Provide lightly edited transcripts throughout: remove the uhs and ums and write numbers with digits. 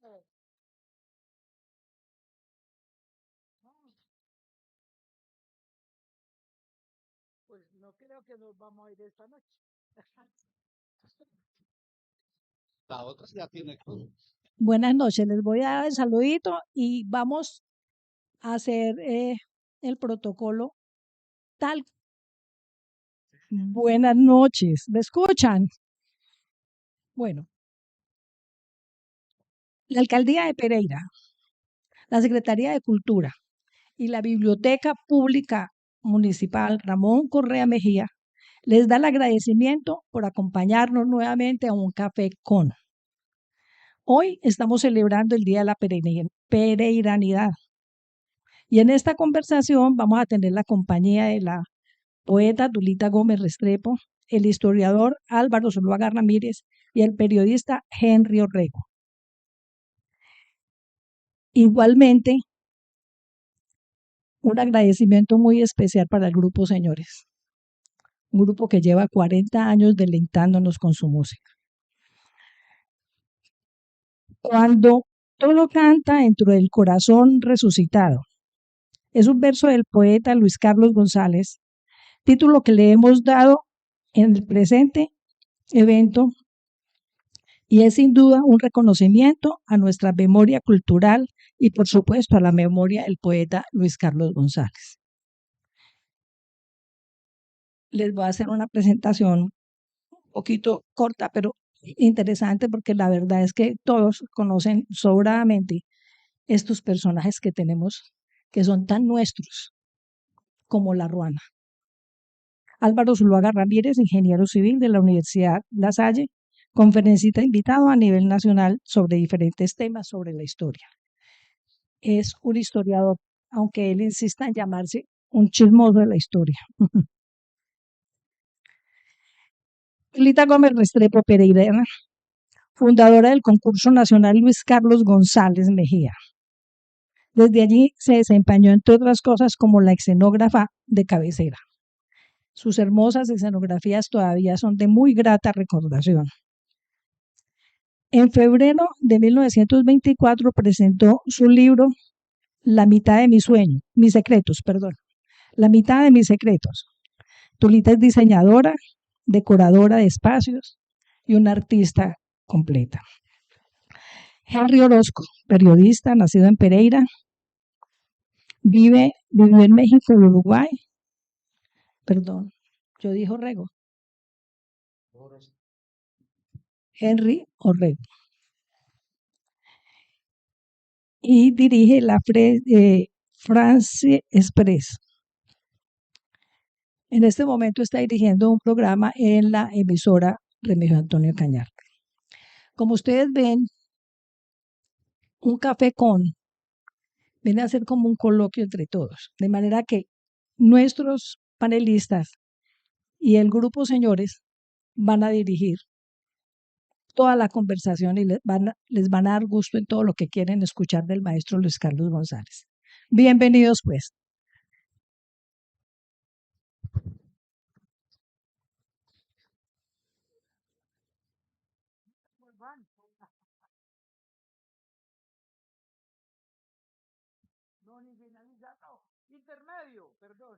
Eh, Pues no creo que nos vamos a ir esta noche. La otra ya tiene todo. Buenas noches, les voy a dar el saludito y vamos a hacer el protocolo tal. Buenas noches, ¿me escuchan? Bueno, la Alcaldía de Pereira, la Secretaría de Cultura y la Biblioteca Pública Municipal Ramón Correa Mejía les da el agradecimiento por acompañarnos nuevamente a un café con. Hoy estamos celebrando el Día de la Pereiranidad y en esta conversación vamos a tener la compañía de la poeta Tulita Gómez Restrepo, el historiador Álvaro Zuluaga Ramírez y el periodista Henry Orrego. Igualmente, un agradecimiento muy especial para el grupo Señores, un grupo que lleva 40 años deleitándonos con su música. Cuando todo canta dentro del corazón resucitado, es un verso del poeta Luis Carlos González, título que le hemos dado en el presente evento y es sin duda un reconocimiento a nuestra memoria cultural y por supuesto a la memoria del poeta Luis Carlos González. Les voy a hacer una presentación un poquito corta, pero interesante porque la verdad es que todos conocen sobradamente estos personajes que tenemos que son tan nuestros como la Ruana. Álvaro Zuluaga Ramírez, ingeniero civil de la Universidad La Salle, conferencista invitado a nivel nacional sobre diferentes temas sobre la historia. Es un historiador, aunque él insista en llamarse un chismoso de la historia. Lita Gómez Restrepo Pereira, fundadora del concurso nacional Luis Carlos González Mejía. Desde allí se desempeñó, entre otras cosas, como la escenógrafa de cabecera. Sus hermosas escenografías todavía son de muy grata recordación. En febrero de 1924 presentó su libro La mitad de mi sueño, mis secretos, perdón, La mitad de mis secretos. Tulita es diseñadora, decoradora de espacios y una artista completa. Henry Orozco, periodista, nacido en Pereira, vivió en México y Uruguay. Perdón, yo dije Orrego. Henry Orrego. Y dirige la France Express. En este momento está dirigiendo un programa en la emisora Remigio Antonio Cañar. Como ustedes ven, un café con viene a ser como un coloquio entre todos, de manera que nuestros panelistas y el grupo señores van a dirigir toda la conversación y les van a dar gusto en todo lo que quieren escuchar del maestro Luis Carlos González. Bienvenidos pues. No, ni finalizado. Intermedio, perdón.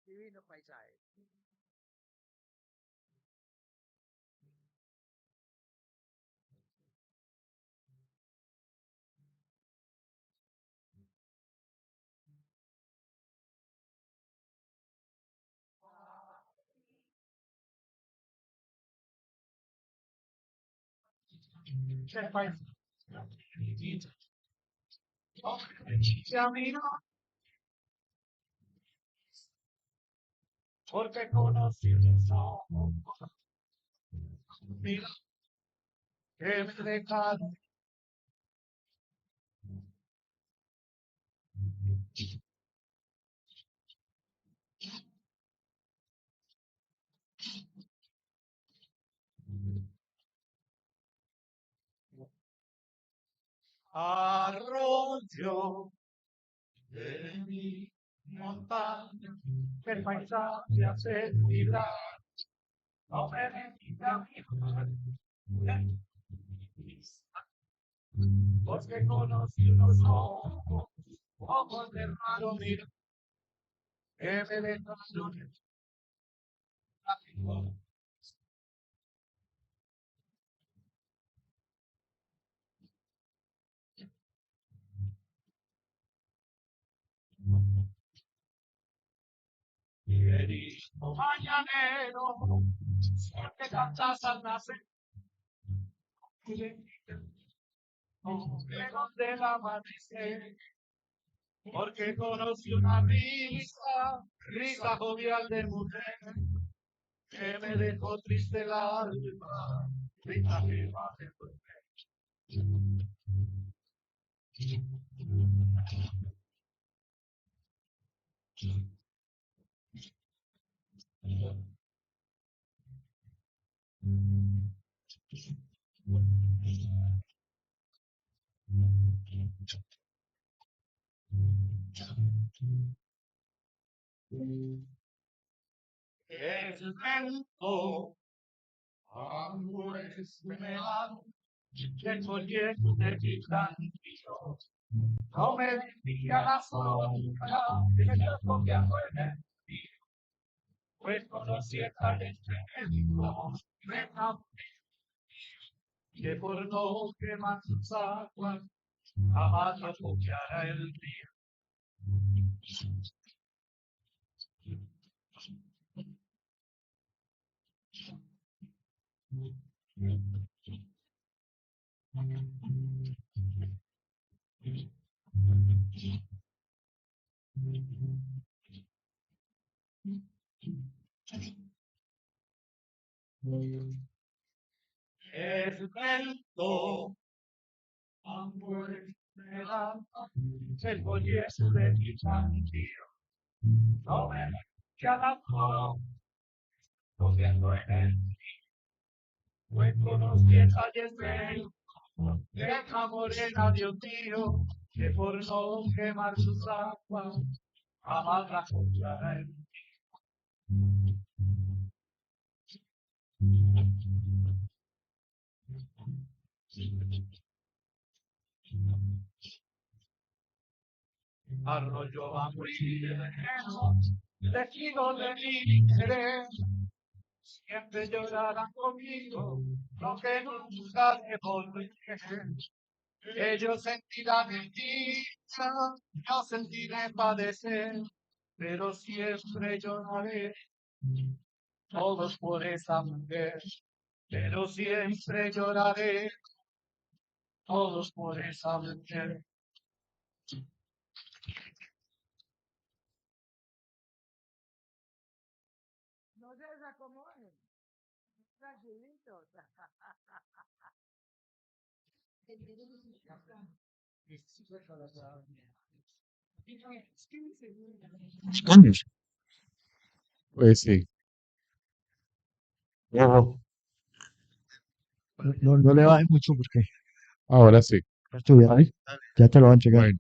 Divino paisaje. Porque conocí los ojos, mira que me dejaron arroyo de mi montaña, que el paisaje hace vibrar, no me diga mi madre, porque conocí los ojos, ojos de hermano, mira que me dejaron querido mañanero, porque cantas al nacer, lejos del amanecer, porque conocí una risa, risa jovial de mujer, que me dejó triste el alma, risa viva de el vento, amores me dan, el folleto de mi cantillo, no me diga la sombra, que me está copiando en el río, pues conocí el talento me enamoré, que por no quemar sus aguas, jamás lo copiará el río. El vento, amores me dan, el folleto de mi cantillo, no me diga la sombra, copiando en el río, pues conocí el talento deja morena, Dios mío, que por no quemar sus aguas, jamás la confiará en arroyo va muy lejos, tejido de mi querer, siempre llorarán conmigo, lo que nunca me volveré. Ellos sentirán en dicha, yo sentiré padecer, pero siempre lloraré, todos por esa mujer, pero siempre lloraré, todos por esa mujer. No se desacomoden, tranquilitos. Años. Pues sí. No, No le bajes mucho porque ahora sí. estudiar, ya te lo van a entregar.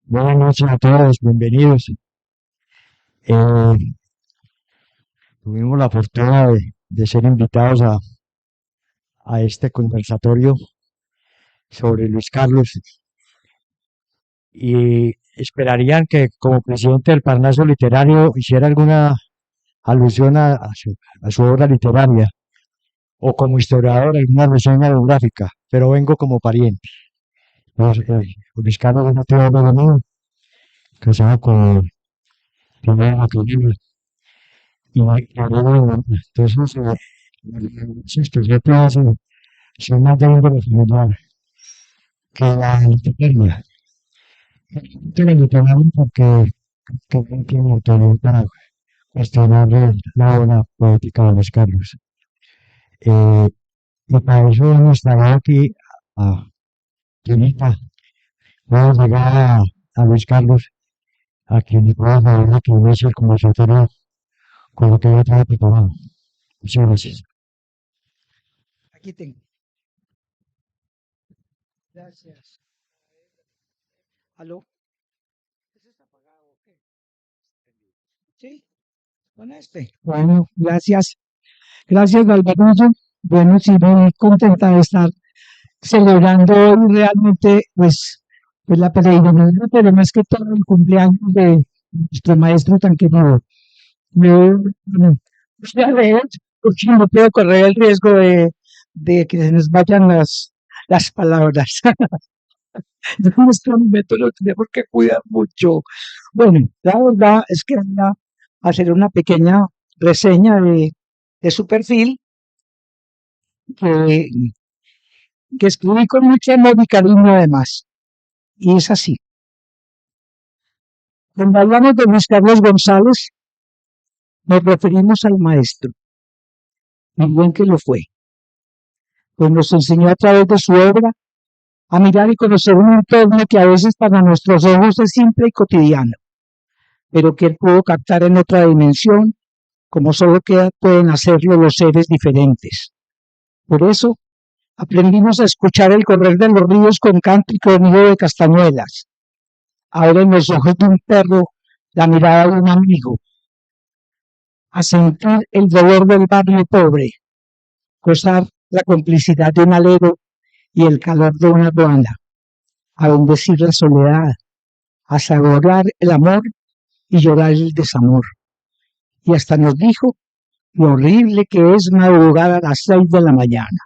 Bueno, Buenas noches a todos, bienvenidos. Eh, Tuvimos la fortuna de ser invitados a este conversatorio sobre Luis Carlos y esperarían que como presidente del Parnaso Literario hiciera alguna alusión a su obra literaria o como historiador alguna reseña biográfica, pero vengo como pariente. Luis Carlos es un tío amigo mío, casado con Pilar Aquilina. Y entonces, esto ya te hace son más de índole familiar que la literaria. Te la literaria porque que no tiene autoridad para cuestionar la obra poética de Luis Carlos. Eh, y para eso hemos traído aquí a Quinita. Vamos a llegar a Luis Carlos, a quien le puedo pedir que inicie el conversatorio con lo que yo trae preparado. Muchas gracias. Aquí tengo. Gracias. ¿Aló? ¿Ese está apagado o qué? Sí, con este. Bueno, gracias. Gracias, Valvarillo. Bueno, sí, muy contenta de estar celebrando hoy realmente, pues la peregrinación, pero más que todo el cumpleaños de nuestro maestro tan querido. Yo, voy a leer porque no puedo correr el riesgo de que se nos vayan las palabras. Nuestro método lo tenemos que cuidar mucho. Bueno, la verdad es que voy a hacer una pequeña reseña de su perfil que, que escribí con mucho amor y cariño además. Y es así. Cuando hablamos de Luis Carlos González, nos referimos al maestro, y bien que lo fue, pues nos enseñó a través de su obra a mirar y conocer un entorno que a veces para nuestros ojos es simple y cotidiano, pero que él pudo captar en otra dimensión, como solo pueden hacerlo los seres diferentes. Por eso, aprendimos a escuchar el correr de los ríos con canto y cronido de castañuelas, ahora en los ojos de un perro la mirada de un amigo, a sentir el dolor del barrio pobre, gozar la complicidad de un alero y el calor de una aduana, a bendecir la soledad, a saborear el amor y llorar el desamor. Y hasta nos dijo lo horrible que es madrugar a las 6 de la mañana.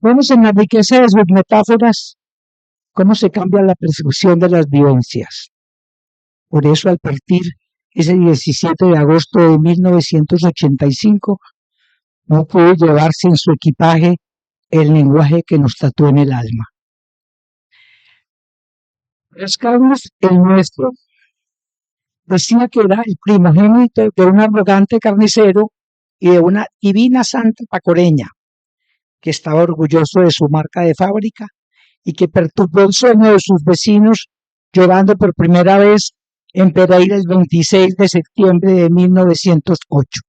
Vemos en la riqueza de sus metáforas cómo se cambia la percepción de las vivencias. Por eso, al partir ese 17 de agosto de 1985, no pudo llevarse en su equipaje el lenguaje que nos tatuó en el alma. Luis Carlos, el nuestro, decía que era el primogénito de un arrogante carnicero y de una divina santa pacoreña, que estaba orgulloso de su marca de fábrica y que perturbó el sueño de sus vecinos llorando por primera vez en Pereira el 26 de septiembre de 1908.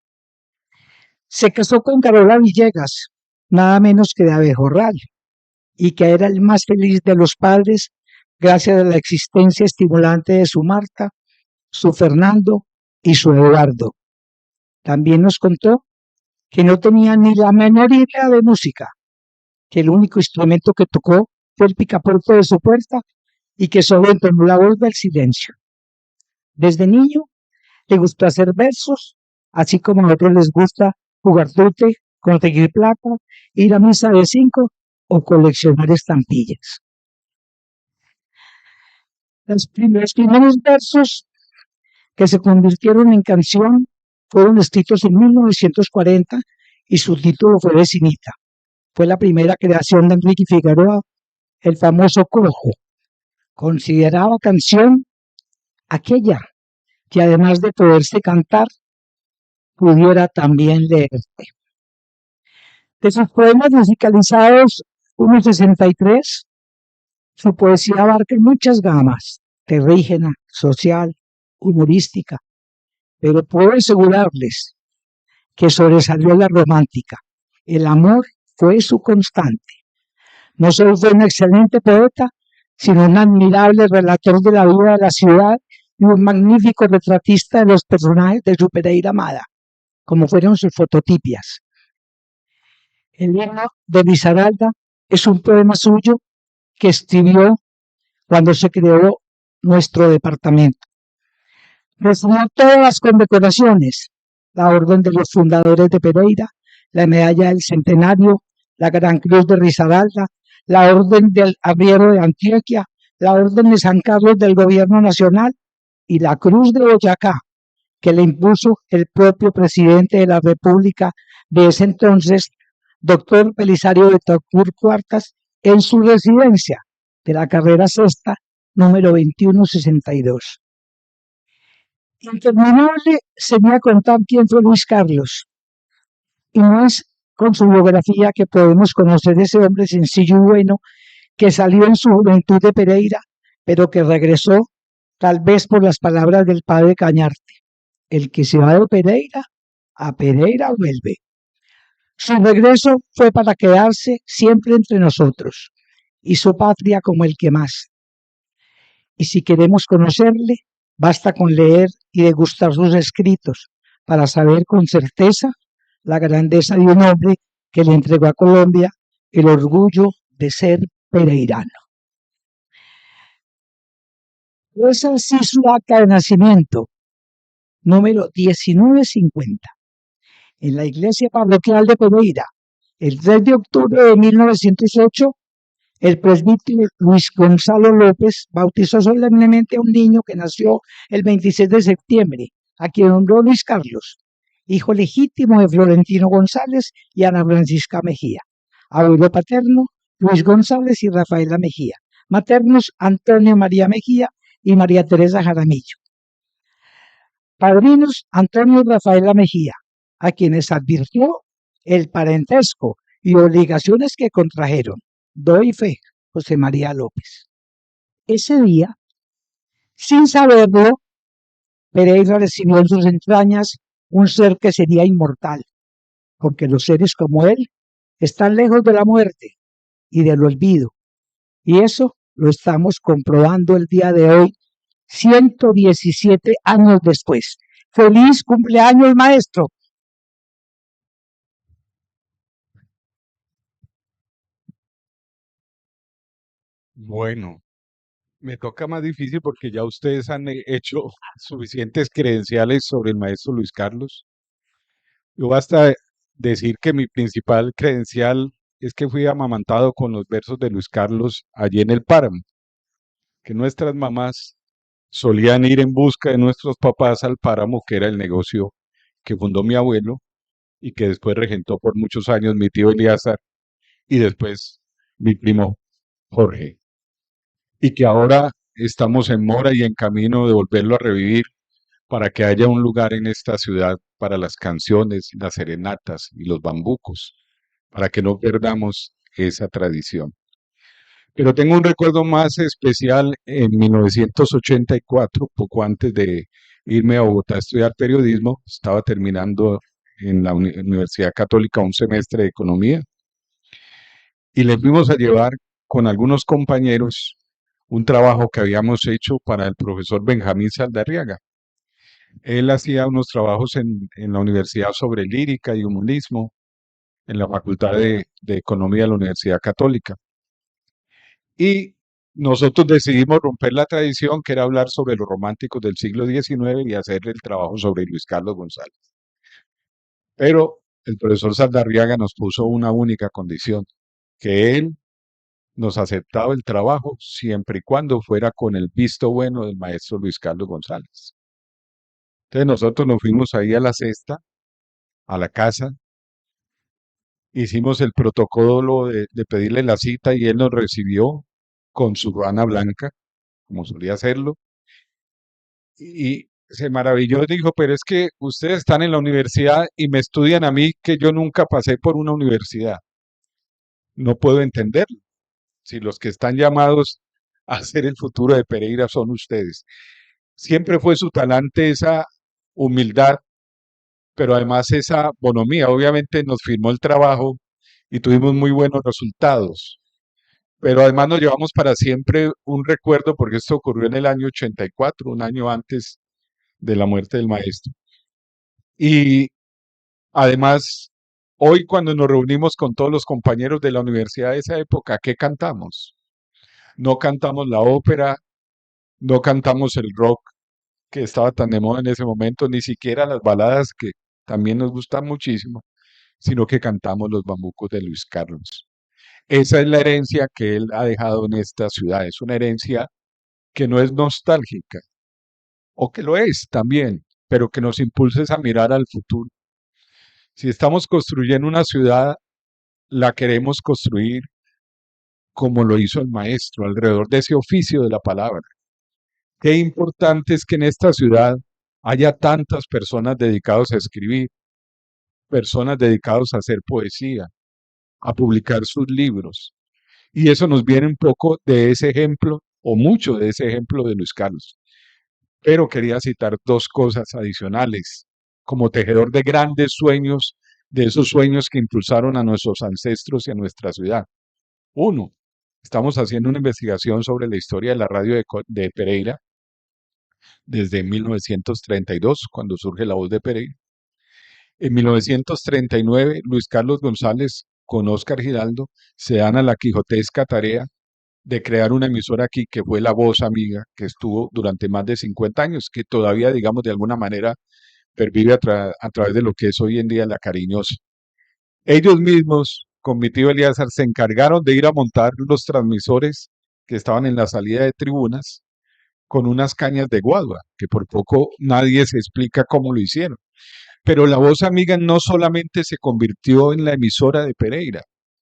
Se casó con Carola Villegas, nada menos que de Abejorral, y que era el más feliz de los padres gracias a la existencia estimulante de su Marta, su Fernando y su Eduardo. También nos contó que no tenía ni la menor idea de música, que el único instrumento que tocó fue el picaporte de su puerta y que solo entonó la voz del silencio. Desde niño le gustó hacer versos, así como a otros les gusta jugar tute, conseguir plata, ir a misa de 5 o coleccionar estampillas. Los primeros versos que se convirtieron en canción fueron escritos en 1940 y su título fue Vecinita. Fue la primera creación de Enrique Figueroa, el famoso Cojo. Consideraba canción aquella que además de poderse cantar, pudiera también leerse. De sus poemas musicalizados, 1.63, su poesía abarca muchas gamas, terrígena, social, humorística, pero puedo asegurarles que sobresalió la romántica. El amor fue su constante. No solo fue un excelente poeta, sino un admirable relator de la vida de la ciudad y un magnífico retratista de los personajes de su Pereira amada, como fueron sus fototipias. El himno de Risaralda es un poema suyo que escribió cuando se creó nuestro departamento. Recibió todas las condecoraciones, la Orden de los Fundadores de Pereira, la Medalla del Centenario, la Gran Cruz de Risaralda, la Orden del Arriero de Antioquia, la Orden de San Carlos del Gobierno Nacional y la Cruz de Boyacá, que le impuso el propio presidente de la República de ese entonces, doctor Belisario Betancourt Cuartas, en su residencia de la carrera sexta, número 2162. Interminable sería contar quién fue Luis Carlos, y no es con su biografía que podemos conocer ese hombre sencillo y bueno que salió en su juventud de Pereira, pero que regresó tal vez por las palabras del padre Cañarte: el que se va de Pereira, a Pereira vuelve. Su regreso fue para quedarse siempre entre nosotros. Hizo patria como el que más. Y si queremos conocerle, basta con leer y degustar sus escritos para saber con certeza la grandeza de un hombre que le entregó a Colombia el orgullo de ser pereirano. Esa sí es su acta de nacimiento, número 1950, en la iglesia parroquial de Pereira, el 3 de octubre de 1908. El presbítero Luis Gonzalo López bautizó solemnemente a un niño que nació el 26 de septiembre, a quien honró Luis Carlos, hijo legítimo de Florentino González y Ana Francisca Mejía. Abuelo paterno, Luis González y Rafaela Mejía. Maternos, Antonio María Mejía y María Teresa Jaramillo. Padrinos, Antonio y Rafaela Mejía, a quienes advirtió el parentesco y obligaciones que contrajeron. Doy fe, José María López. Ese día, sin saberlo, Pereira recibió en sus entrañas un ser que sería inmortal, porque los seres como él están lejos de la muerte y del olvido. Y eso lo estamos comprobando el día de hoy, 117 años después. ¡Feliz cumpleaños, maestro! Bueno, me toca más difícil porque ya ustedes han hecho suficientes credenciales sobre el maestro Luis Carlos. Yo basta decir que mi principal credencial es que fui amamantado con los versos de Luis Carlos allí en el páramo, que nuestras mamás solían ir en busca de nuestros papás al páramo, que era el negocio que fundó mi abuelo y que después regentó por muchos años mi tío Elíasar y después mi primo Jorge. Y que ahora estamos en mora y en camino de volverlo a revivir para que haya un lugar en esta ciudad para las canciones, las serenatas y los bambucos, para que no perdamos esa tradición. Pero tengo un recuerdo más especial en 1984, poco antes de irme a Bogotá a estudiar periodismo. Estaba terminando en la Universidad Católica un semestre de economía y le fuimos a llevar con algunos compañeros un trabajo que habíamos hecho para el profesor Benjamín Saldarriaga. Él hacía unos trabajos en la universidad sobre lírica y humorismo en la Facultad de Economía de la Universidad Católica. Y nosotros decidimos romper la tradición, que era hablar sobre los románticos del siglo XIX y hacer el trabajo sobre Luis Carlos González. Pero el profesor Saldarriaga nos puso una única condición, que él nos aceptaba el trabajo siempre y cuando fuera con el visto bueno del maestro Luis Carlos González. Entonces nosotros nos fuimos ahí a la cesta, a la casa, hicimos el protocolo de pedirle la cita y él nos recibió con su ruana blanca, como solía hacerlo, y se maravilló, dijo, pero es que ustedes están en la universidad y me estudian a mí que yo nunca pasé por una universidad. No puedo entenderlo, si los que están llamados a hacer el futuro de Pereira son ustedes. Siempre fue su talante esa humildad, pero además esa bonomía. Obviamente nos firmó el trabajo y tuvimos muy buenos resultados, pero además nos llevamos para siempre un recuerdo porque esto ocurrió en el año 84, un año antes de la muerte del maestro. Y además, hoy cuando nos reunimos con todos los compañeros de la universidad de esa época, ¿qué cantamos? No cantamos la ópera, no cantamos el rock que estaba tan de moda en ese momento, ni siquiera las baladas que también nos gustan muchísimo, sino que cantamos los bambucos de Luis Carlos. Esa es la herencia que él ha dejado en esta ciudad. Es una herencia que no es nostálgica, o que lo es también, pero que nos impulsa a mirar al futuro. Si estamos construyendo una ciudad la queremos construir como lo hizo el maestro, alrededor de ese oficio de la palabra. Qué importante es que en esta ciudad haya tantas personas dedicadas a escribir, personas dedicadas a hacer poesía, a publicar sus libros. Y eso nos viene un poco de ese ejemplo, o mucho de ese ejemplo de Luis Carlos. Pero quería citar dos cosas adicionales, como tejedor de grandes sueños, de esos sueños que impulsaron a nuestros ancestros y a nuestra ciudad. Uno, estamos haciendo una investigación sobre la historia de la radio de Pereira desde 1932, cuando surge la voz de Pereira. En 1939, Luis Carlos González con Óscar Giraldo se dan a la quijotesca tarea de crear una emisora aquí que fue La Voz Amiga, que estuvo durante más de 50 años, que todavía, digamos, de alguna manera pervive a través de lo que es hoy en día La Cariñosa. Ellos mismos, con mi tío Elíasar, se encargaron de ir a montar los transmisores que estaban en la salida de tribunas con unas cañas de guadua, que por poco nadie se explica cómo lo hicieron. Pero La Voz Amiga no solamente se convirtió en la emisora de Pereira,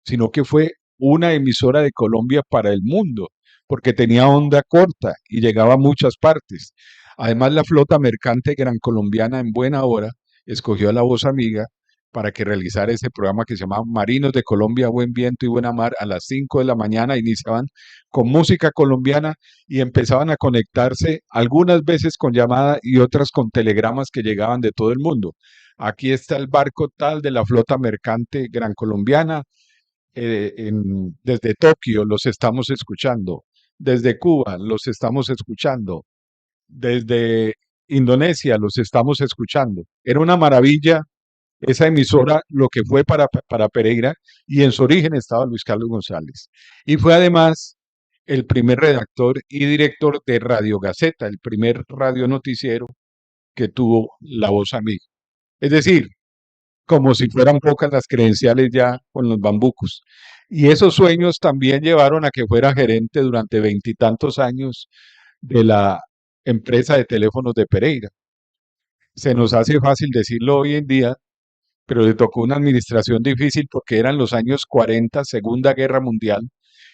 sino que fue una emisora de Colombia para el mundo, porque tenía onda corta y llegaba a muchas partes. Además, la flota mercante gran colombiana en buena hora escogió a La Voz Amiga para que realizara ese programa que se llamaba Marinos de Colombia, Buen Viento y Buena Mar. A las 5 de la mañana iniciaban con música colombiana y empezaban a conectarse algunas veces con llamada y otras con telegramas que llegaban de todo el mundo. Aquí está el barco tal de la flota mercante gran colombiana, desde Tokio los estamos escuchando, desde Cuba los estamos escuchando, desde Indonesia los estamos escuchando. Era una maravilla esa emisora, lo que fue para Pereira, y en su origen estaba Luis Carlos González. Y fue además el primer redactor y director de Radio Gaceta, el primer radio noticiero que tuvo La Voz Amiga. Es decir, como si fueran pocas las credenciales ya con los bambucos. Y esos sueños también llevaron a que fuera gerente durante veintitantos años de la empresa de teléfonos de Pereira. Se nos hace fácil decirlo hoy en día, pero le tocó una administración difícil porque eran los años 40, Segunda Guerra Mundial,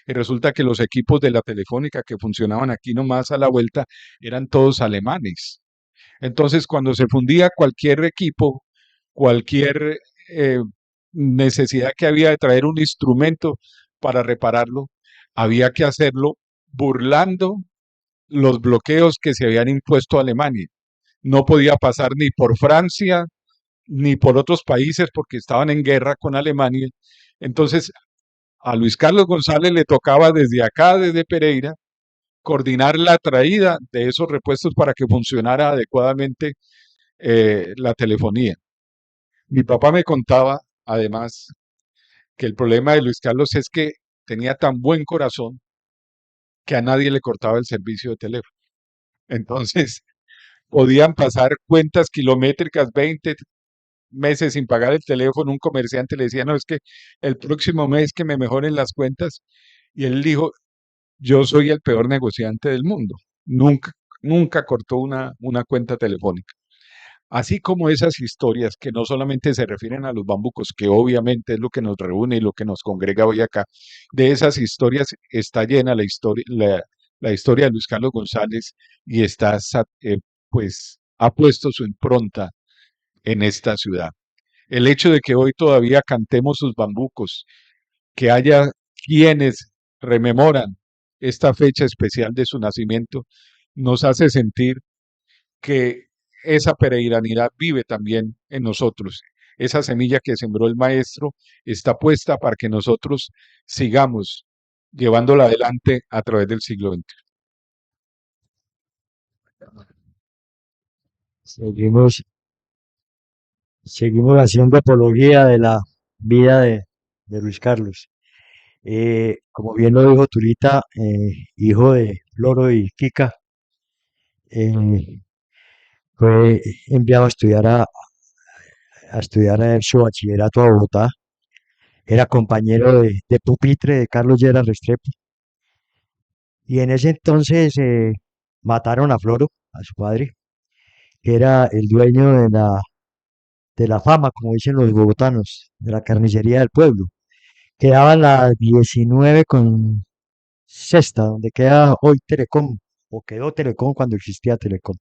y resulta que los equipos de la Telefónica que funcionaban aquí nomás a la vuelta eran todos alemanes. Entonces, cuando se fundía cualquier equipo, cualquier eh, necesidad que había de traer un instrumento para repararlo, había que hacerlo burlando los bloqueos que se habían impuesto a Alemania. No podía pasar ni por Francia ni por otros países porque estaban en guerra con Alemania. Entonces, a Luis Carlos González le tocaba desde acá, desde Pereira, coordinar la traída de esos repuestos para que funcionara adecuadamente la telefonía. Mi papá me contaba, además, que el problema de Luis Carlos es que tenía tan buen corazón que a nadie le cortaba el servicio de teléfono. Entonces, podían pasar cuentas kilométricas, 20 meses sin pagar el teléfono. Un comerciante le decía, no, es que el próximo mes que me mejoren las cuentas. Y él dijo, yo soy el peor negociante del mundo. Nunca, nunca cortó una cuenta telefónica. Así como esas historias que no solamente se refieren a los bambucos, que obviamente es lo que nos reúne y lo que nos congrega hoy acá, de esas historias está llena la historia de Luis Carlos González y pues ha puesto su impronta en esta ciudad. El hecho de que hoy todavía cantemos sus bambucos, que haya quienes rememoran esta fecha especial de su nacimiento, nos hace sentir que esa peregrinidad vive también en nosotros. Esa semilla que sembró el maestro está puesta para que nosotros sigamos llevándola adelante a través del siglo XX. Seguimos, seguimos haciendo apología de la vida de Luis Carlos. Como bien lo dijo Turita, hijo de Floro y Kika, eh, fue enviado a estudiar su bachillerato a Bogotá. Era compañero de pupitre de Carlos Lleras Restrepo. Y en ese entonces mataron a Floro, a su padre, que era el dueño de la fama, como dicen los bogotanos, de la carnicería del pueblo. quedaba la 19 con sexta, donde queda hoy Telecom, o quedó Telecom cuando existía Telecom.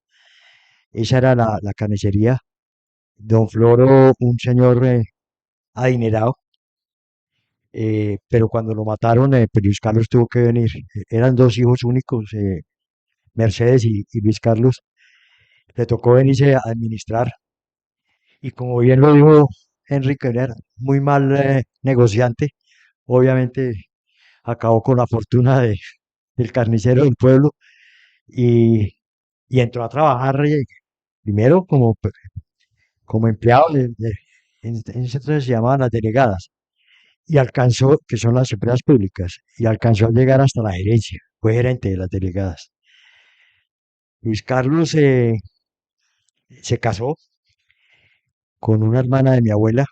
Esa era la carnicería. Don Floro, un señor adinerado, pero cuando lo mataron, pues Luis Carlos tuvo que venir. Eran dos hijos únicos, Mercedes y Luis Carlos. Le tocó venirse a administrar. Y como bien lo dijo Enrique, era muy mal negociante. Obviamente acabó con la fortuna del carnicero del pueblo y, y entró a trabajar primero como empleado en ese entonces se llamaban las delegadas, y alcanzó, que son las empresas públicas, y alcanzó a llegar hasta la gerencia, fue gerente de las delegadas. Luis Carlos se casó con una hermana de mi abuela,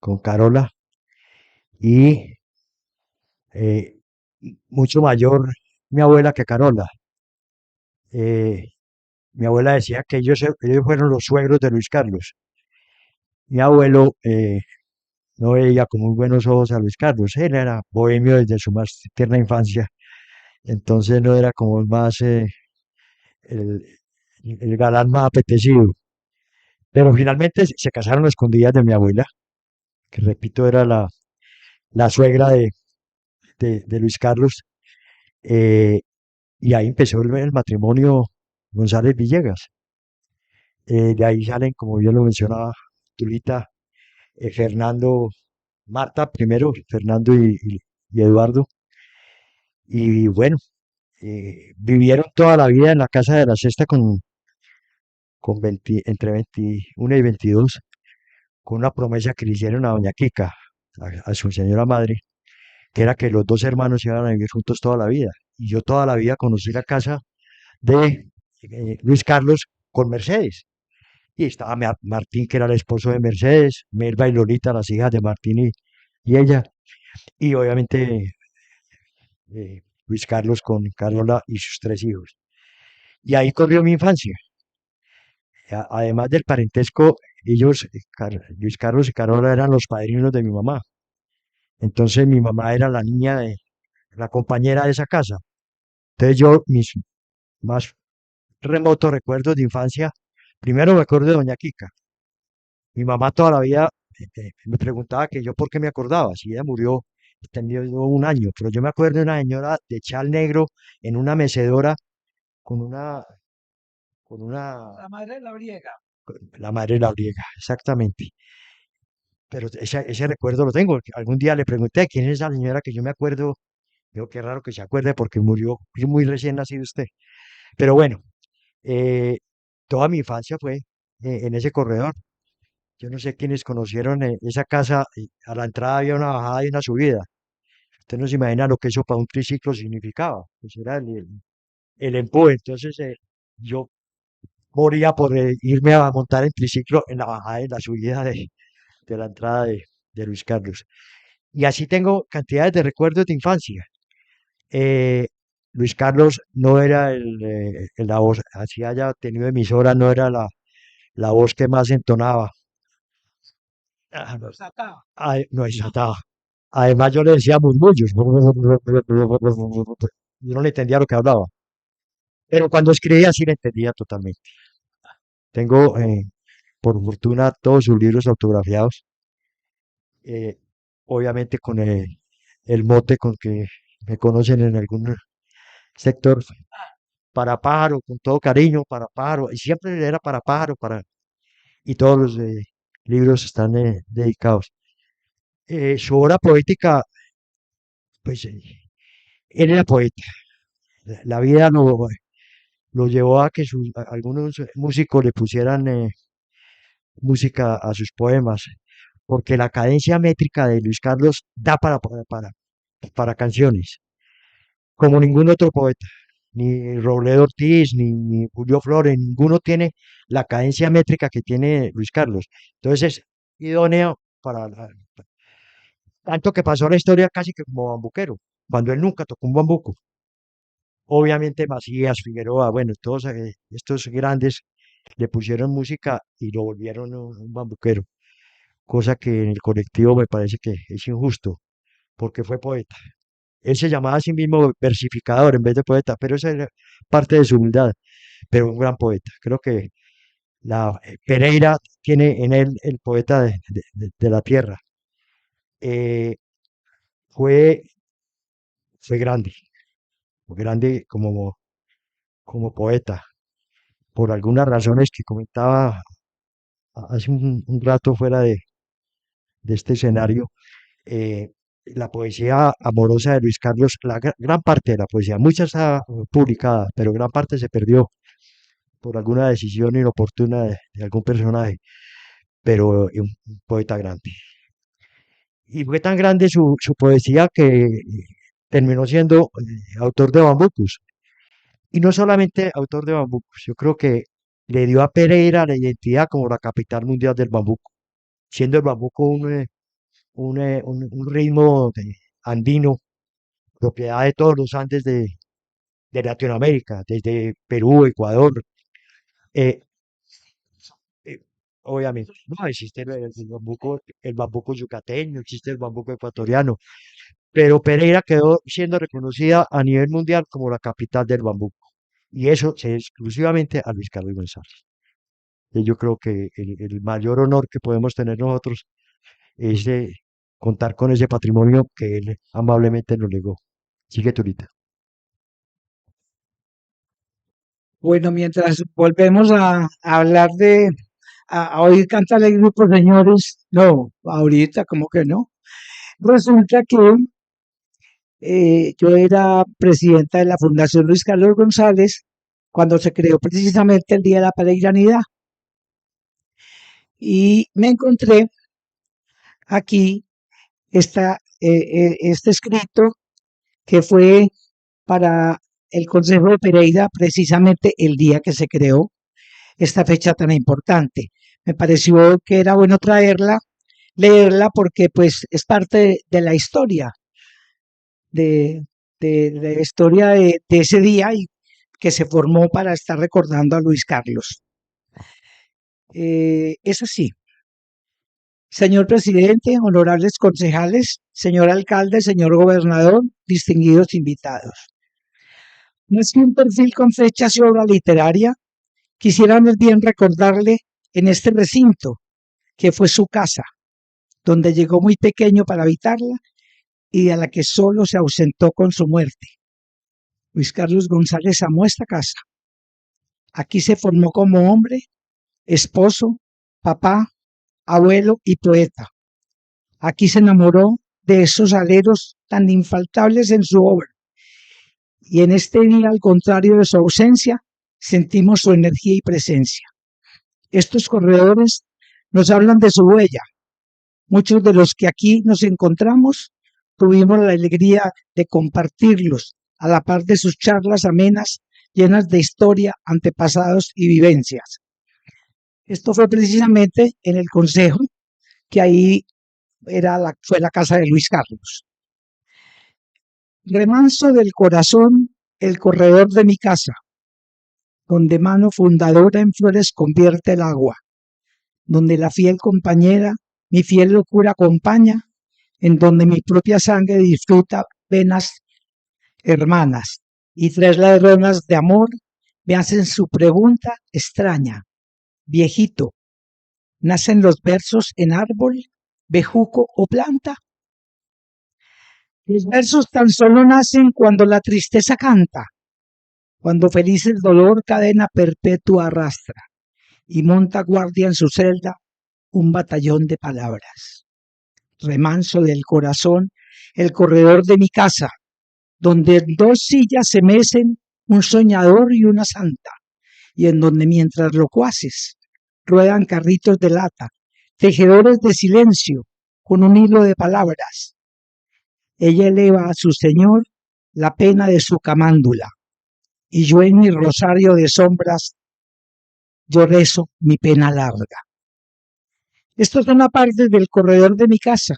con Carola, y eh, mucho mayor mi abuela que Carola. Eh, Mi abuela decía que ellos fueron los suegros de Luis Carlos. Mi abuelo no veía con muy buenos ojos a Luis Carlos. Él era bohemio desde su más tierna infancia. Entonces no era como el, el galán más apetecido. Pero finalmente se casaron a escondidas de mi abuela, que repito era la suegra de Luis Carlos. eh, y ahí empezó el matrimonio González Villegas. De ahí salen, como yo lo mencionaba, Tulita, Fernando, Marta primero, Fernando y Eduardo. Y bueno, vivieron toda la vida en la casa de la Sexta con entre 21 y 22, con una promesa que le hicieron a doña Kika, a su señora madre, que era que los dos hermanos iban a vivir juntos toda la vida. Y yo toda la vida conocí la casa de Luis Carlos con Mercedes. Y estaba Martín, que era el esposo de Mercedes, Melba y Lolita, las hijas de Martín y ella, y obviamente Luis Carlos con Carola y sus tres hijos. Y ahí corrió mi infancia. Además del parentesco, ellos, Luis Carlos y Carola, eran los padrinos de mi mamá. Entonces mi mamá era la niña la compañera de esa casa. Entonces yo, mis más remotos recuerdos de infancia, primero me acuerdo de doña Kika. Mi mamá toda la vida me preguntaba que yo por qué me acordaba, si ella murió teniendo un año, pero yo me acuerdo de una señora de chal negro en una mecedora con con una, La madre de la briega. la madre labriega, exactamente. Pero ese recuerdo lo tengo. Algún día le pregunté quién es esa señora que yo me acuerdo. Digo, qué raro que se acuerde porque murió muy recién nacido usted. Pero bueno, eh, toda mi infancia fue en ese corredor. Yo no sé quiénes conocieron esa casa. A la entrada había una bajada y una subida. Usted no se imagina lo que eso para un triciclo significaba. Pues era el empuje. Entonces yo moría por irme a montar en triciclo en la bajada y en la subida de la entrada de Luis Carlos. Y así tengo cantidades de recuerdos de infancia. Eh, Luis Carlos no era la voz, así haya tenido emisora, no era la voz que más entonaba. No, Sacaba. no exaltaba. Además, yo le decía murmullos. Yo no le entendía lo que hablaba. Pero cuando escribía, sí le entendía totalmente. Tengo, por fortuna, todos sus libros autografiados. eh, Obviamente con el mote con que me conocen en algún sector, para pájaro, con todo cariño, para pájaro, y siempre era para pájaro, y todos los libros están dedicados. Su obra poética, pues él era poeta. La vida lo llevó a que algunos músicos le pusieran música a sus poemas, porque la cadencia métrica de Luis Carlos da para canciones, como ningún otro poeta. Ni Robledo Ortiz, ni Julio Flores, ninguno tiene la cadencia métrica que tiene Luis Carlos. Entonces es idóneo tanto que pasó la historia casi que como bambuquero, cuando él nunca tocó un bambuco. Obviamente Macías, Figueroa, bueno, todos estos grandes le pusieron música y lo volvieron un bambuquero, cosa que en el colectivo me parece que es injusto, porque fue poeta. Él se llamaba a sí mismo versificador en vez de poeta, pero esa era parte de su humildad, pero un gran poeta. Creo que Pereira tiene en él el poeta de la tierra. Eh, fue, fue grande como poeta, por algunas razones que comentaba hace un rato fuera de este escenario. eh, la poesía amorosa de Luis Carlos, gran parte de la poesía, mucha está publicada, pero gran parte se perdió por alguna decisión inoportuna de algún personaje, pero un poeta grande. Y fue tan grande su poesía que terminó siendo autor de Bambucos. Y no solamente autor de Bambucos, yo creo que le dio a Pereira la identidad como la capital mundial del bambuco, siendo el bambuco un ritmo andino, propiedad de todos los Andes de Latinoamérica, desde Perú, Ecuador. eh, eh, Obviamente, no existe el bambuco yucateño, existe el bambuco ecuatoriano, pero Pereira quedó siendo reconocida a nivel mundial como la capital del bambuco. Y eso se debe exclusivamente a Luis Carlos González. Y yo creo que el mayor honor que podemos tener nosotros es de contar con ese patrimonio que él amablemente nos legó. Sigue Turita. Bueno, mientras volvemos a hablar a oír cantar el grupo, señores, no, ahorita como que no. Resulta que yo era presidenta de la Fundación Luis Carlos González cuando se creó precisamente el Día de la Peregrinidad. Y me encontré aquí este escrito que fue para el Consejo de Pereira precisamente el día que se creó esta fecha tan importante. Me pareció que era bueno leerla porque pues es parte de la historia, de la historia de ese día y que se formó para estar recordando a Luis Carlos. Es así. Señor presidente, honorables concejales, señor alcalde, señor gobernador, distinguidos invitados. Más que un perfil con fechas y obra literaria, quisiera más bien recordarle en este recinto que fue su casa, donde llegó muy pequeño para habitarla y a la que solo se ausentó con su muerte. Luis Carlos González amó esta casa. Aquí se formó como hombre, esposo, papá, abuelo y poeta. Aquí se enamoró de esos aleros tan infaltables en su obra. Y en este día, al contrario de su ausencia, sentimos su energía y presencia. Estos corredores nos hablan de su huella. Muchos de los que aquí nos encontramos tuvimos la alegría de compartirlos a la par de sus charlas amenas llenas de historia, antepasados y vivencias. Esto fue precisamente en el consejo, que ahí fue la casa de Luis Carlos. Remanso del corazón, el corredor de mi casa, donde mano fundadora en flores convierte el agua, donde la fiel compañera, mi fiel locura acompaña, en donde mi propia sangre disfruta venas hermanas, y tres ladronas de amor me hacen su pregunta extraña. Viejito, ¿nacen los versos en árbol, bejuco o planta? Los versos tan solo nacen cuando la tristeza canta, cuando feliz el dolor cadena perpetua arrastra y monta guardia en su celda un batallón de palabras. Remanso del corazón, el corredor de mi casa, donde en dos sillas se mecen un soñador y una santa, y en donde mientras locuaces ruedan carritos de lata, tejedores de silencio con un hilo de palabras. Ella eleva a su Señor la pena de su camándula, y yo en mi rosario de sombras, yo rezo mi pena larga. Estos son aparte del corredor de mi casa,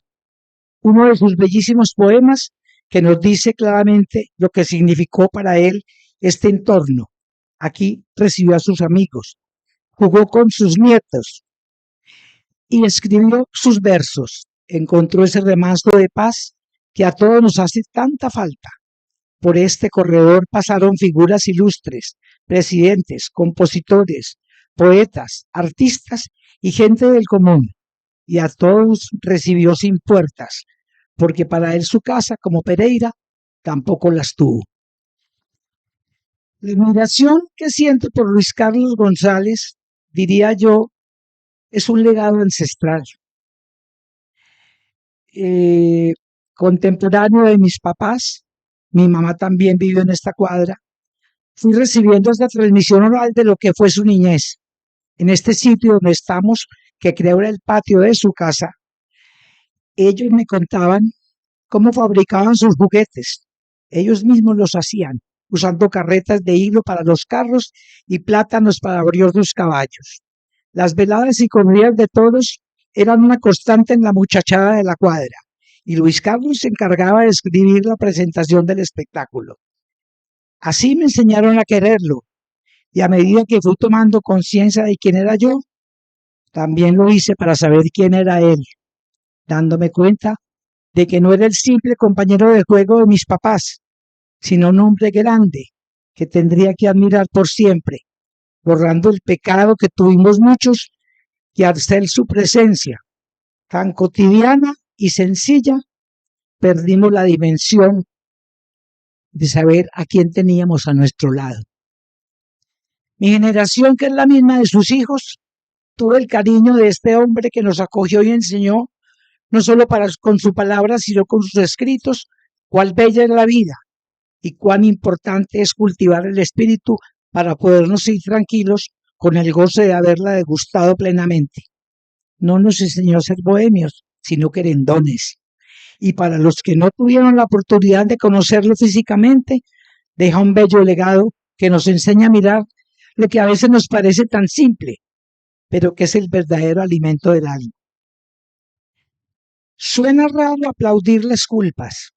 uno de sus bellísimos poemas que nos dice claramente lo que significó para él este entorno. Aquí recibió a sus amigos, jugó con sus nietos y escribió sus versos. Encontró ese remanso de paz que a todos nos hace tanta falta. Por este corredor pasaron figuras ilustres, presidentes, compositores, poetas, artistas y gente del común, y a todos recibió sin puertas, porque para él su casa, como Pereira, tampoco las tuvo. La admiración que siento por Luis Carlos González, diría yo, es un legado ancestral, eh, contemporáneo de mis papás. Mi mamá también vivió en esta cuadra. Fui recibiendo esta transmisión oral de lo que fue su niñez. En este sitio donde estamos, que creo era el patio de su casa, ellos me contaban cómo fabricaban sus juguetes. Ellos mismos los hacían, usando carretas de hilo para los carros y plátanos para abrir sus caballos. Las veladas y comidas de todos eran una constante en la muchachada de la cuadra, y Luis Carlos se encargaba de escribir la presentación del espectáculo. Así me enseñaron a quererlo, y a medida que fui tomando conciencia de quién era yo, también lo hice para saber quién era él, dándome cuenta de que no era el simple compañero de juego de mis papás, sino un hombre grande que tendría que admirar por siempre, borrando el pecado que tuvimos muchos, que al ser su presencia tan cotidiana y sencilla, perdimos la dimensión de saber a quién teníamos a nuestro lado. Mi generación, que es la misma de sus hijos, tuvo el cariño de este hombre que nos acogió y enseñó, no solo con su palabra, sino con sus escritos, cuál bella es la vida y cuán importante es cultivar el espíritu para podernos ir tranquilos con el goce de haberla degustado plenamente. No nos enseñó a ser bohemios, sino querendones. Y para los que no tuvieron la oportunidad de conocerlo físicamente, deja un bello legado que nos enseña a mirar lo que a veces nos parece tan simple, pero que es el verdadero alimento del alma. Suena raro aplaudirles culpas,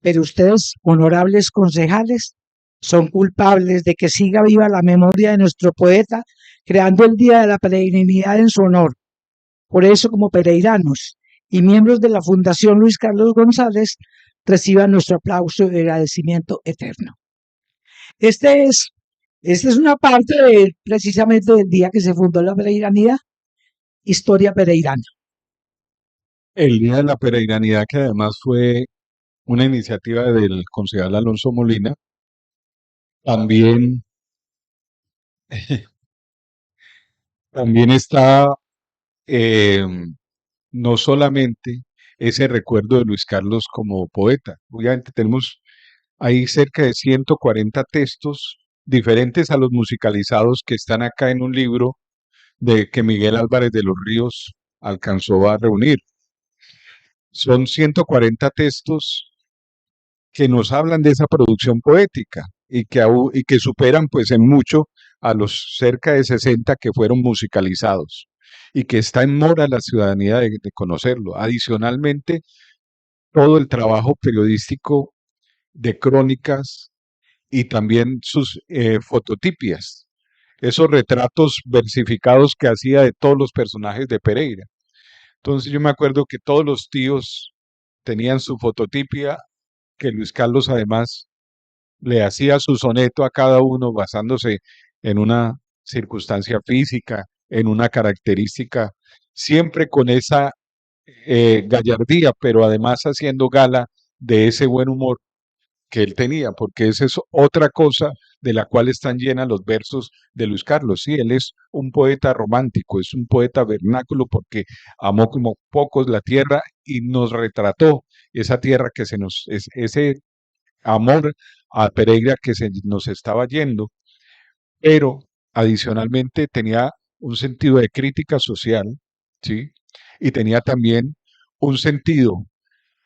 pero ustedes, honorables concejales, son culpables de que siga viva la memoria de nuestro poeta, creando el Día de la Peregrinidad en su honor. Por eso, como pereiranos y miembros de la Fundación Luis Carlos González, reciban nuestro aplauso y agradecimiento eterno. Esta es una parte precisamente del día que se fundó la peregrinidad, historia pereirana. El Día de la Peregrinidad, que además fue una iniciativa del concejal Alonso Molina, también, también está eh, no solamente ese recuerdo de Luis Carlos como poeta. Obviamente tenemos ahí cerca de 140 textos diferentes a los musicalizados que están acá en un libro de que Miguel Álvarez de los Ríos alcanzó a reunir. Son 140 textos que nos hablan de esa producción poética y que superan pues en mucho a los cerca de 60 que fueron musicalizados y que está en mora la ciudadanía de conocerlo. Adicionalmente, todo el trabajo periodístico de crónicas y también sus fototipias, esos retratos versificados que hacía de todos los personajes de Pereira. Entonces yo me acuerdo que todos los tíos tenían su fototipia, que Luis Carlos además le hacía su soneto a cada uno basándose en una circunstancia física, en una característica, siempre con esa gallardía, pero además haciendo gala de ese buen humor que él tenía, porque esa es otra cosa de la cual están llenas los versos de Luis Carlos. Sí, él es un poeta romántico, es un poeta vernáculo porque amó como pocos la tierra y nos retrató esa tierra que ese amor a Pereira que se nos estaba yendo, pero adicionalmente tenía un sentido de crítica social, ¿sí? Y tenía también un sentido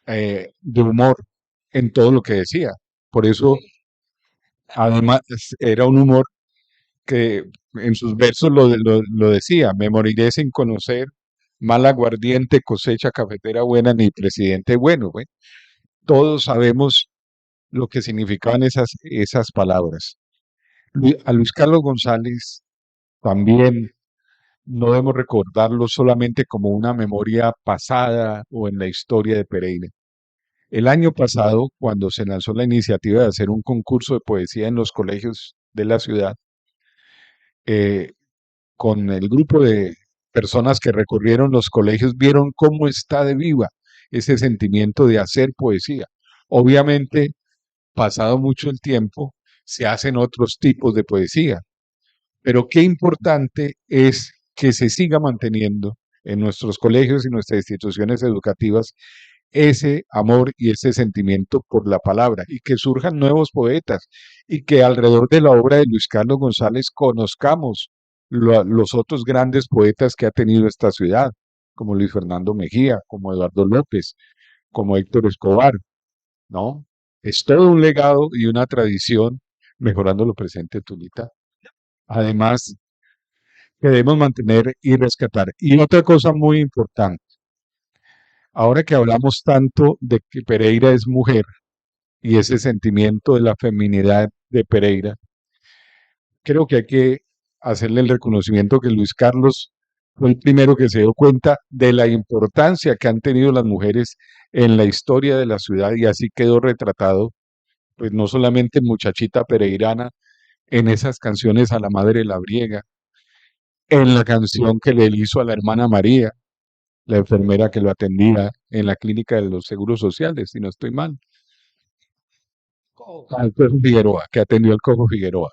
de humor en todo lo que decía. Por eso, además, era un humor que en sus versos lo decía, me moriré sin conocer mal aguardiente, cosecha cafetera buena, ni presidente bueno. ¿Ve? Todos sabemos lo que significaban esas palabras. A Luis Carlos González también no debemos recordarlo solamente como una memoria pasada o en la historia de Pereira. El año pasado, cuando se lanzó la iniciativa de hacer un concurso de poesía en los colegios de la ciudad, eh, con el grupo de personas que recorrieron los colegios, vieron cómo está de viva ese sentimiento de hacer poesía. Obviamente, pasado mucho el tiempo, se hacen otros tipos de poesía, pero qué importante es que se siga manteniendo en nuestros colegios y nuestras instituciones educativas ese amor y ese sentimiento por la palabra y que surjan nuevos poetas y que alrededor de la obra de Luis Carlos González conozcamos los otros grandes poetas que ha tenido esta ciudad, como Luis Fernando Mejía, como Eduardo López, como Héctor Escobar, ¿no? Es todo un legado y una tradición mejorando lo presente, Tulita. Además, que debemos mantener y rescatar. Y otra cosa muy importante, ahora que hablamos tanto de que Pereira es mujer y ese sentimiento de la feminidad de Pereira, creo que hay que hacerle el reconocimiento que Luis Carlos fue el primero que se dio cuenta de la importancia que han tenido las mujeres en la historia de la ciudad y así quedó retratado, pues no solamente en Muchachita Pereirana, en esas canciones a la Madre Labriega, en la canción que le hizo a la hermana María, la enfermera que lo atendía en la clínica de los seguros sociales, si no estoy mal, al Cojo Figueroa, que atendió al Cojo Figueroa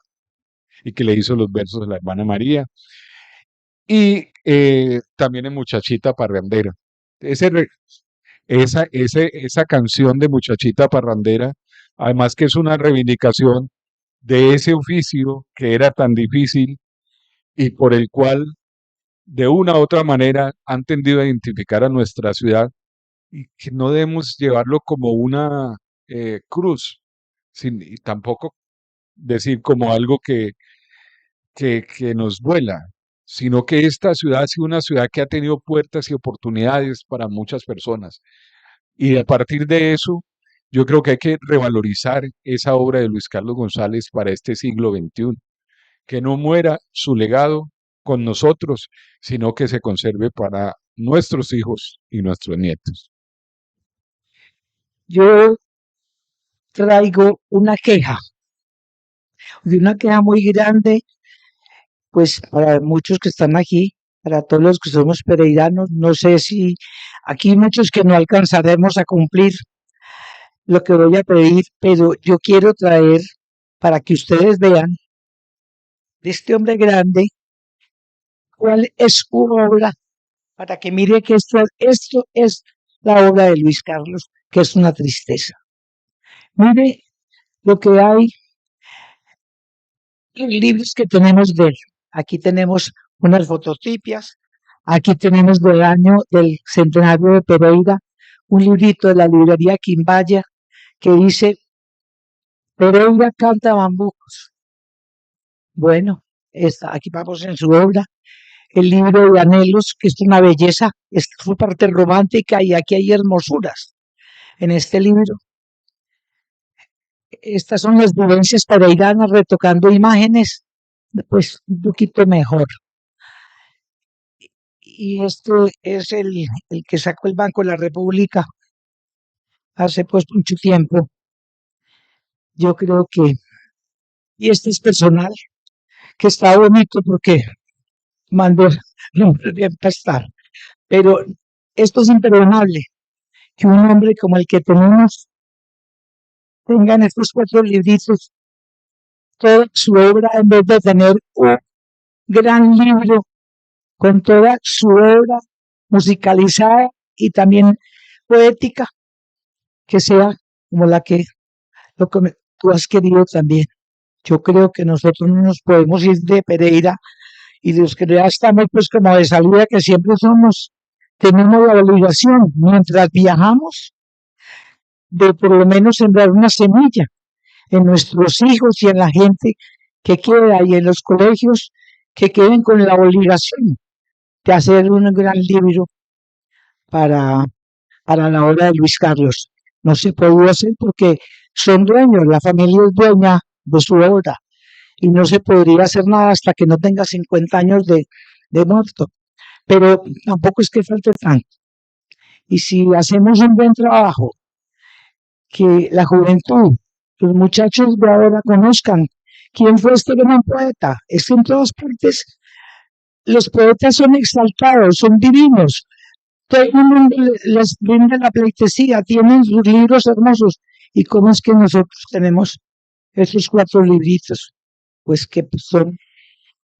y que le hizo los versos a la hermana María, y también en Muchachita Parrandera. Ese, re- esa canción de Muchachita Parrandera, además que es una reivindicación de ese oficio que era tan difícil y por el cual de una u otra manera han tendido a identificar a nuestra ciudad y que no debemos llevarlo como una cruz, y tampoco decir como algo que nos vuela, sino que esta ciudad ha sido una ciudad que ha tenido puertas y oportunidades para muchas personas. Y a partir de eso, yo creo que hay que revalorizar esa obra de Luis Carlos González para este siglo XXI, que no muera su legado con nosotros, sino que se conserve para nuestros hijos y nuestros nietos. Yo traigo una queja muy grande, pues para muchos que están aquí, para todos los que somos pereiranos, no sé si aquí hay muchos que no alcanzaremos a cumplir lo que voy a pedir, pero yo quiero traer para que ustedes vean de este hombre grande cuál es su obra, para que mire que esto es la obra de Luis Carlos, que es una tristeza. Mire lo que hay en libros que tenemos de él. Aquí tenemos unas fototipias, aquí tenemos del año del centenario de Pereira, un librito de la librería Quimbaya que dice Pereira canta bambucos. Bueno, aquí vamos en su obra, el libro de anhelos, que es una belleza, es su parte romántica y aquí hay hermosuras en este libro. Estas son las vivencias pereiranas retocando imágenes, pues un poquito mejor. Y esto es el que sacó el Banco de la República hace pues mucho tiempo. Yo creo que, y este es personal, que está bonito porque mandó no volvió a empezar. Pero esto es imperdonable, que un hombre como el que tenemos tenga en estos 4 libritos toda su obra en vez de tener un gran libro con toda su obra musicalizada y también poética, que sea como lo que tú has querido también. Yo creo que nosotros no nos podemos ir de Pereira y los que ya estamos pues como de salida que siempre somos, tenemos la obligación mientras viajamos de por lo menos sembrar una semilla en nuestros hijos y en la gente que queda y en los colegios que queden con la obligación de hacer un gran libro para, para la obra de Luis Carlos. No se puede hacer porque son dueños, la familia es dueña de su obra y no se podría hacer nada hasta que no tenga 50 años de muerto. Pero tampoco es que falte tanto. Y si hacemos un buen trabajo que la juventud, los muchachos de ahora conozcan quién fue este gran poeta. Es que en todas partes los poetas son exaltados, son divinos. Todo el mundo les brinda la pleitesía, tienen sus libros hermosos. ¿Y cómo es que nosotros tenemos esos 4 libritos? Pues que son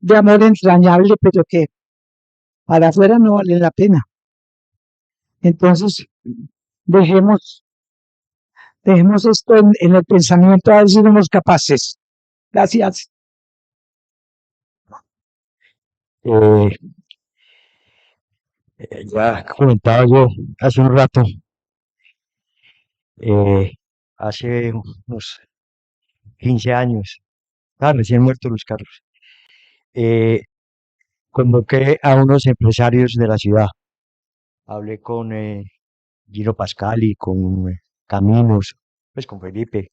de amor entrañable, pero que para afuera no valen la pena. Entonces, dejemos, dejemos esto en el pensamiento a ver si somos capaces. Gracias. Eh, ya comentaba yo hace un rato, eh, hace unos 15 años, recién muerto Luis Carlos, eh, convoqué a unos empresarios de la ciudad. Hablé con Gino Pascali, con Caminos, pues con Felipe,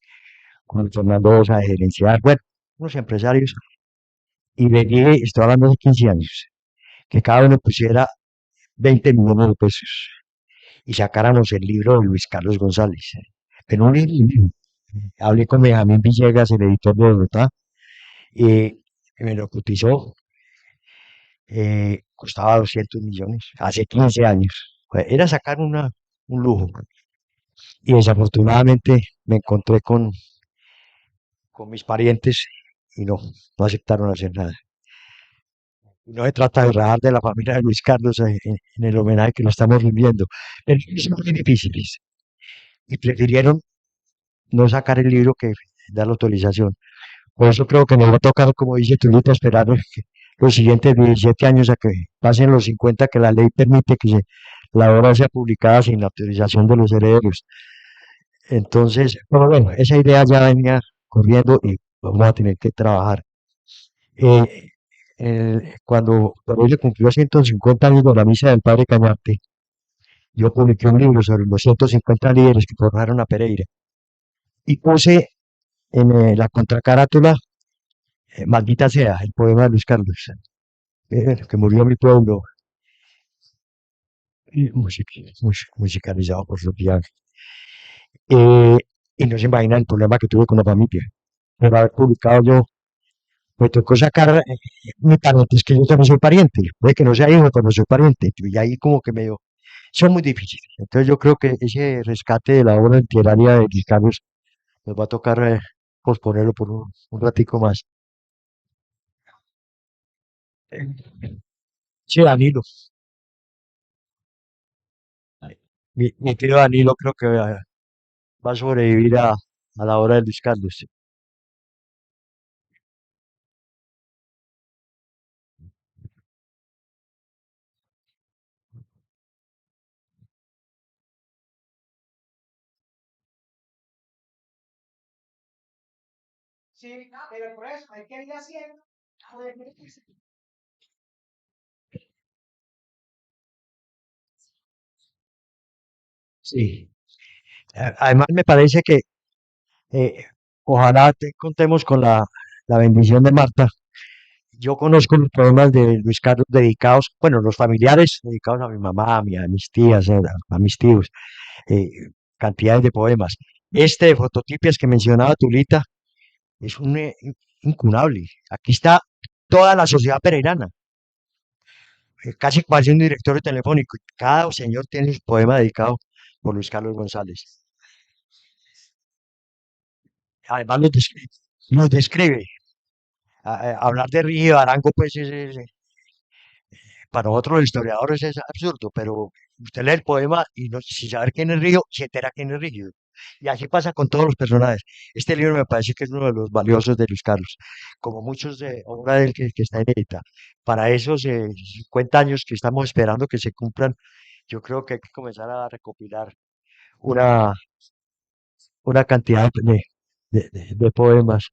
con Fernando Osa de Gerencial, bueno, unos empresarios, y le dije, estoy hablando de 15 años, que cada uno pusiera 20 millones de pesos y sacáramos el libro de Luis Carlos González. Pero un libro. Hablé con Benjamín Villegas, el editor de Bogotá, y me lo cotizó, costaba 200 millones, hace 15 años. Era sacar un lujo. Y desafortunadamente me encontré con mis parientes y no aceptaron hacer nada. Y no se trata de rajar de la familia de Luis Carlos en el homenaje que lo estamos rindiendo. Pero son muy difíciles. Y prefirieron no sacar el libro que dar la autorización. Por eso creo que nos va a tocar, como dice Tulita, esperar los siguientes 17 años a que pasen los 50 que la ley permite que la obra sea publicada sin la autorización de los herederos. Entonces, pero bueno, esa idea ya venía corriendo y vamos a tener que trabajar. Eh, cuando por hoy se cumplió 150 años de la misa del Padre Cañarte, yo publiqué un libro sobre los 150 líderes que formaron a Pereira y puse en la contracarátula Maldita sea, el poema de Luis Carlos, que murió mi pueblo, y musicalizado por Sofía. Eh, y no se imagina el problema que tuve con la familia. Pero haber publicado yo, me tocó sacar mi pariente, es que yo también soy pariente, puede que no sea hijo, pero soy pariente, y ahí como que medio, son muy difíciles. Entonces yo creo que ese rescate de la obra literaria de Luis Carlos nos va a tocar posponerlo por un ratico más. Sí, Danilo, mi tío Danilo creo que va a sobrevivir a la obra de Luis Carlos. Sí, pero por eso hay que ir haciendo. Sí. Además me parece que eh, ojalá contemos con la bendición de Marta. Yo conozco los poemas de Luis Carlos dedicados, bueno, los familiares dedicados a mi mamá, a mis tías, a mis tíos, eh, cantidades de poemas. Este de fototipias que mencionaba Tulita es un incunable. Aquí está toda la sociedad pereirana, casi parece un directorio telefónico. Cada señor tiene su poema dedicado por Luis Carlos González. Además los describe. Hablar de Río Arango, pues para nosotros los historiadores es absurdo, pero usted lee el poema y no, sin saber quién es Río, se entera quién es Rígido. Y así pasa con todos los personajes. Este libro me parece que es uno de los valiosos de Luis Carlos, como muchos de obra de él que está inédita. Para esos 50 años que estamos esperando que se cumplan, yo creo que hay que comenzar a recopilar una, una cantidad de poemas.